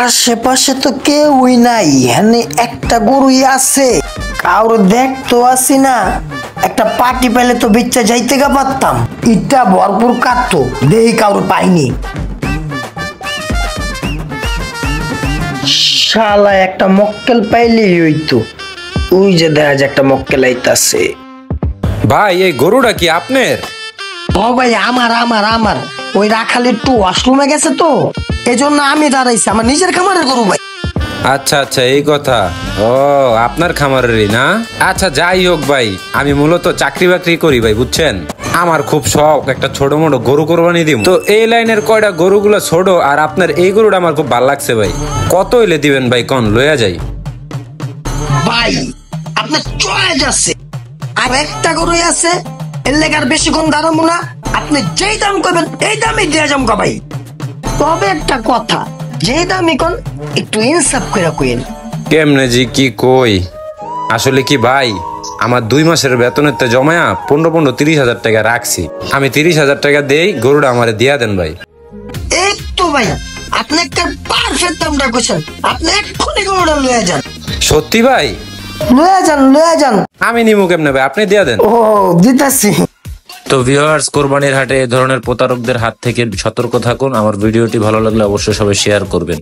আশেপাশে তো কেউই নাই, এখানে একটা গরুই আছে। কাউর দেখতো আসি না, একটা পার্টি পেলে তো বিচ্চা যাইতে গা পারতাম। ইটা ভরপুর কাটতো, দেই কাউর পাইনি। শালা একটা মক্কেল পাইলেই হইতো। ওই যে দেখা যায় একটা মক্কেল আইতাছে। ভাই এই গরুটা কি আপনার? ও ভাই আমার আমার আমার ওই রাখাল একটু ওয়াশরুমে গেছে তো, এজন্য আমি দাঁড়াইছি। আমার নিজের খামারের গরু ভাই। আচ্ছা আচ্ছা, এই কথা। ও আপনার খামারেরই না? আচ্ছা যাই হোক ভাই, আমি মূলত চাকরি বাকরি করি ভাই, বুঝছেন। আমার খুব শখ একটা ছোট মোটো গরু কোরবানি দিব। তো এই লাইনের কয়টা গরুগুলো ছোট, আর আপনার এই গরুটা আমার খুব ভালো লাগছে ভাই। কত হইলে দিবেন ভাই, কোন লইয়া যাই? ভাই আপনার চয়েস আছে, আর একটা গরুই আছে, এর লেগে আর বেশিক্ষণ দাঁড়াবো না। আপনি যেই দাম করবেন এই দামই দিয়ে যাম ভাই। তবে একটা কথা, যে দামই কোন একটু ইনসাফ করে কইেন। কেমনে জি কি কই, আসলে কি ভাই, আমার 2 মাসের বেতনের তে জমায়া 15-30 হাজার টাকা রাখছি। আমি 30 হাজার টাকা দেই, গরুটা আমারে দিয়া দেন ভাই। এই তো ভাই, আপনি একটা পারফেক্ট দামটা কইছেন। আপনি এক্ষুনি গরুটা লয়ে যান। সত্যি ভাই? লয়ে যান লয়ে যান। আমি নিমু কেমনে ভাই, আপনি দিয়া দেন। ও দিতাছি। তো ভিউয়ার্স, কোরবানির হাটে এই ধরনের প্রতারকদের হাত থেকে সতর্ক থাকুন। আমার ভিডিওটি ভালো লাগলে অবশ্যই সবাই শেয়ার করবেন।